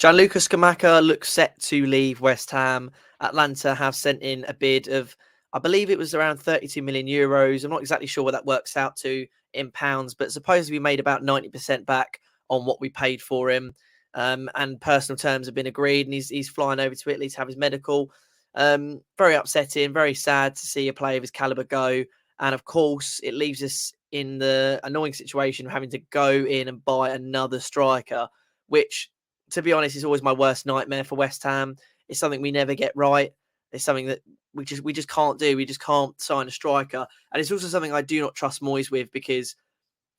Gianluca Scamacca looks set to leave West Ham. Atlanta have sent in a bid of, I believe it was around 32 million euros. I'm not exactly sure what that works out to in pounds, but supposedly we made about 90% back on what we paid for him. And personal terms have been agreed, and he's flying over to Italy to have his medical. Very upsetting, very sad to see a player of his caliber go. And of course, it leaves us in the annoying situation of having to go in and buy another striker, which, to be honest, is always my worst nightmare for West Ham. It's something we never get right. It's something that we just can't do. We just can't sign a striker, and it's also something I do not trust Moyes with, because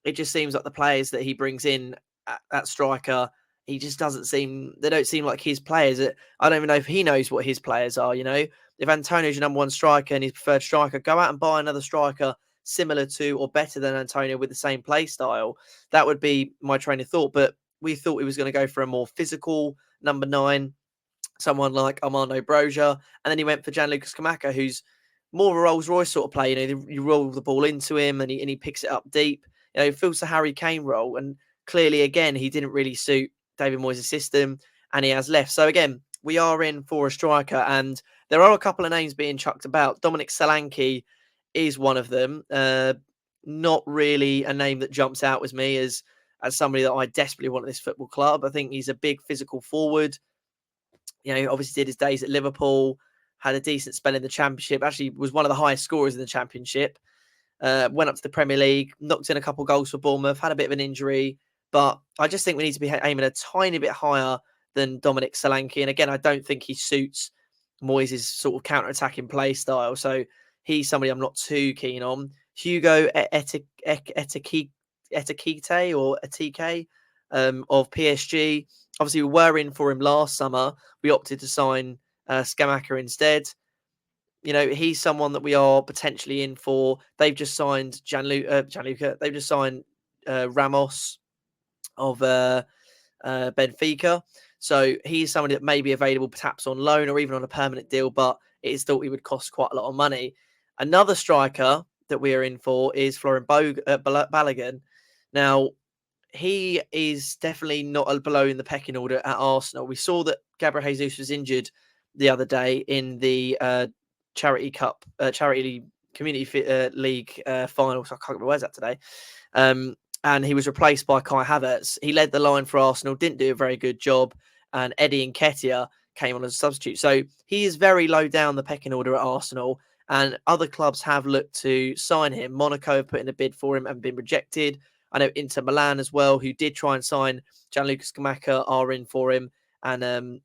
it just seems like the players that he brings in at striker, he just doesn't seem. They don't seem like his players. I don't even know if he knows what his players are. If Antonio's your number one striker and his preferred striker, go out and buy another striker similar to or better than Antonio with the same play style. That would be my train of thought. But we thought he was going to go for a more physical number 9, someone like Armando Broja, and then he went for Gianluca Scamacca, who's more of a Rolls Royce sort of play. You roll the ball into him and he picks it up deep. He fills the Harry Kane role, and clearly, again, he didn't really suit David Moyes' system, and he has left. So again, we are in for a striker, and there are a couple of names being chucked about. Dominic Solanke is one of them. Not really a name that jumps out with me as somebody that I desperately want at this football club. I think he's a big physical forward. Obviously did his days at Liverpool, had a decent spell in the Championship, actually was one of the highest scorers in the Championship. Went up to the Premier League, knocked in a couple goals for Bournemouth, had a bit of an injury, but I just think we need to be aiming a tiny bit higher than Dominic Solanke. And again, I don't think he suits Moyes' sort of counter-attacking play style. So he's somebody I'm not too keen on. Hugo Etikite or Etike of PSG. Obviously, we were in for him last summer. We opted to sign Scamacca instead. He's someone that we are potentially in for. They've just signed Gianluca. They've just signed Ramos of Benfica. So he's somebody that may be available perhaps on loan or even on a permanent deal, but it is thought he would cost quite a lot of money. Another striker that we are in for is Folarin Balogun. Now, he is definitely not below in the pecking order at Arsenal. We saw that Gabriel Jesus was injured the other day in the Charity Community League final. So I can't remember where's that today. And he was replaced by Kai Havertz. He led the line for Arsenal, didn't do a very good job, and Eddie Nketiah came on as a substitute. So he is very low down the pecking order at Arsenal, and other clubs have looked to sign him. Monaco have put in a bid for him and been rejected. I know Inter Milan as well, who did try and sign Gianluca Scamacca, are in for him. And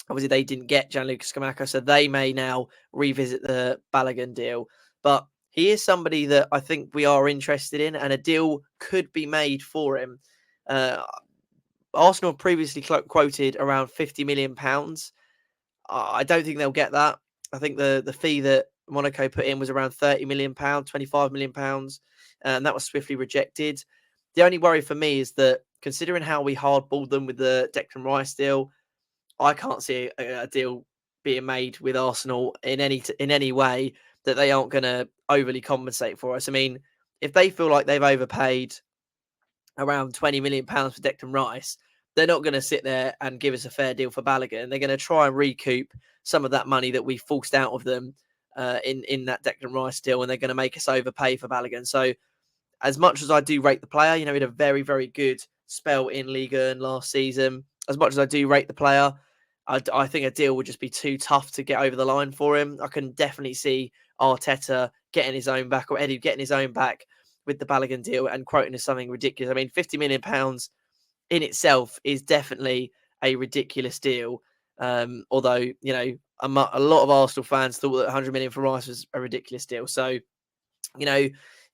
obviously they didn't get Gianluca Scamacca, so they may now revisit the Balogun deal. But he is somebody that I think we are interested in, and a deal could be made for him. Arsenal previously quoted around £50 million. I don't think they'll get that. I think the fee that Monaco put in was around £30 million, £25 million, and that was swiftly rejected. The only worry for me is that, considering how we hardballed them with the Declan Rice deal, I can't see a deal being made with Arsenal in any way that they aren't going to overly compensate for us. I mean, if they feel like they've overpaid around £20 million for Declan Rice, they're not going to sit there and give us a fair deal for Balogun. They're going to try and recoup some of that money that we forced out of them in that Declan Rice deal, and they're going to make us overpay for Balogun. So, as much as I do rate the player, he had a very, very good spell in Ligue 1 last season. As much as I do rate the player, I think a deal would just be too tough to get over the line for him. I can definitely see Arteta getting his own back, or Eddie getting his own back with the Balogun deal and quoting as something ridiculous. I mean, £50 million in itself is definitely a ridiculous deal. Although, a lot of Arsenal fans thought that 100 million for Rice was a ridiculous deal. So,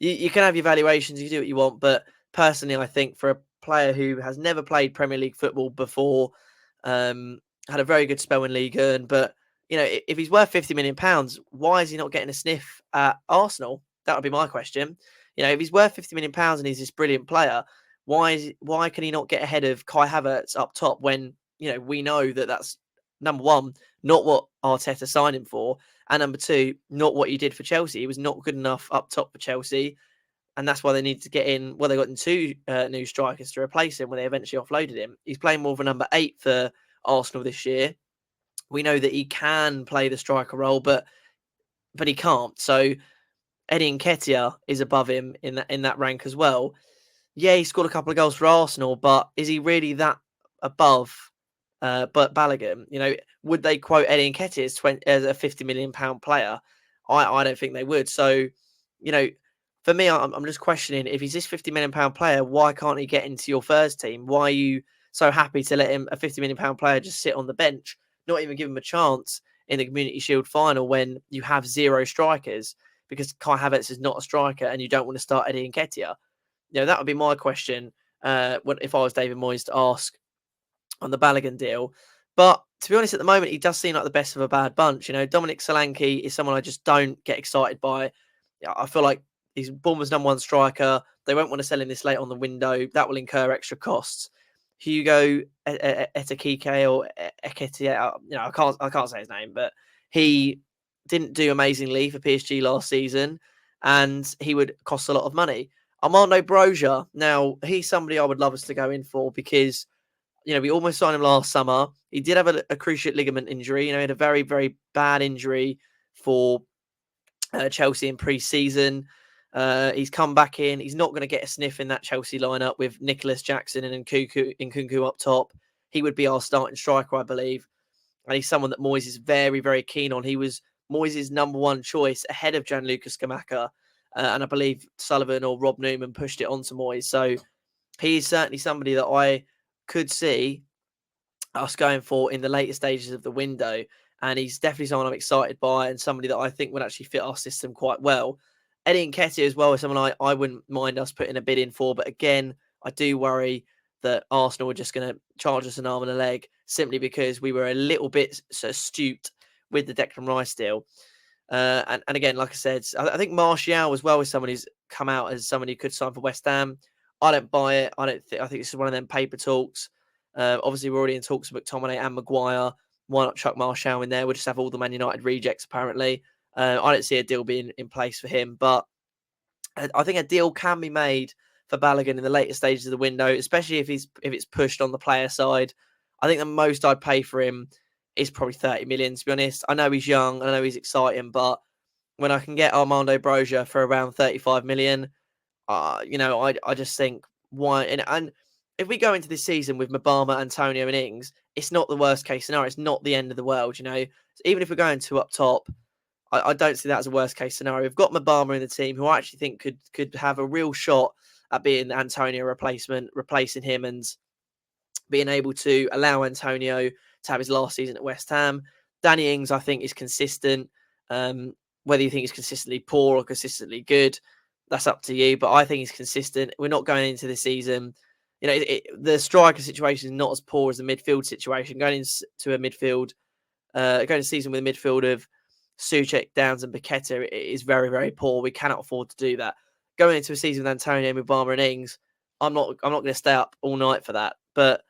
you can have your valuations, you do what you want, but personally, I think for a player who has never played Premier League football before, had a very good spell in Ligue 1, but if he's worth £50 million, why is he not getting a sniff at Arsenal? That would be my question. If he's worth £50 million and he's this brilliant player, why can he not get ahead of Kai Havertz up top when we know that that's, number one, not what Arteta signed him for, and number two, not what he did for Chelsea. He was not good enough up top for Chelsea, and that's why they needed to get in. Well, they got in two new strikers to replace him when they eventually offloaded him. He's playing more of a number 8 for Arsenal this year. We know that he can play the striker role, but he can't. So Eddie Nketiah is above him in that rank as well. Yeah, he scored a couple of goals for Arsenal, but is he really that above? But Balogun, would they quote Eddie Nketiah as a £50 million player? I don't think they would. So, for me, I'm just questioning, if he's this £50 million player, why can't he get into your first team? Why are you so happy to let him, a £50 million player, just sit on the bench, not even give him a chance in the Community Shield final when you have zero strikers? Because Kai Havertz is not a striker, and you don't want to start Eddie Nketiah. That would be my question. If I was David Moyes, to ask on the Balogun deal. But to be honest, at the moment, he does seem like the best of a bad bunch. Dominic Solanke is someone I just don't get excited by. I feel like he's Bournemouth's #1 striker. They won't want to sell him this late on the window. That will incur extra costs. Hugo Etekike or Eketia, I can't say his name, but he didn't do amazingly for PSG last season, and he would cost a lot of money. Armando Broja, now he's somebody I would love us to go in for, because we almost signed him last summer. He did have a cruciate ligament injury. He had a very, very bad injury for Chelsea in pre-season. He's come back in. He's not going to get a sniff in that Chelsea lineup with Nicholas Jackson and Nkunku up top. He would be our starting striker, I believe. And he's someone that Moyes is very, very keen on. He was Moyes' #1 choice ahead of Gianluca Scamacca. And I believe Sullivan or Rob Newman pushed it on to Moyes. So he is certainly somebody that I could see us going for in the later stages of the window. And he's definitely someone I'm excited by, and somebody that I think would actually fit our system quite well. Eddie Nketiah as well is someone I wouldn't mind us putting a bid in for. But again, I do worry that Arsenal are just going to charge us an arm and a leg simply because we were a little bit astute with the Declan Rice deal. And again, like I said, I think Martial as well is someone who's come out as someone who could sign for West Ham. I don't buy it. I think this is one of them paper talks. Obviously, we're already in talks with McTominay and Maguire. Why not chuck Martial in there? We'll just have all the Man United rejects, apparently. I don't see a deal being in place for him, but I think a deal can be made for Balogun in the later stages of the window, especially if it's pushed on the player side. I think the most I'd pay for him is probably 30 million, to be honest. I know he's young, I know he's exciting, but when I can get Armando Broja for around 35 million, I just think why. And if we go into this season with Mabama, Antonio, and Ings, it's not the worst case scenario. It's not the end of the world, So even if we're going two up top, I don't see that as a worst case scenario. We've got Mabama in the team, who I actually think could have a real shot at being the Antonio replacement, replacing him and being able to allow Antonio to have his last season at West Ham. Danny Ings, I think, is consistent. Whether you think he's consistently poor or consistently good, that's up to you. But I think he's consistent. We're not going into the season. The striker situation is not as poor as the midfield situation. Going into a midfield, going to season with a midfield of Souček, Downs, and Paqueta is very, very poor. We cannot afford to do that. Going into a season with Antonio, Mubama, and Ings, I'm not going to stay up all night for that. But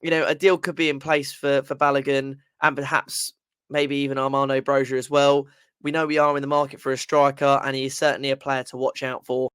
a deal could be in place for Balogun, and perhaps maybe even Armando Broja as well. We know we are in the market for a striker, and he is certainly a player to watch out for.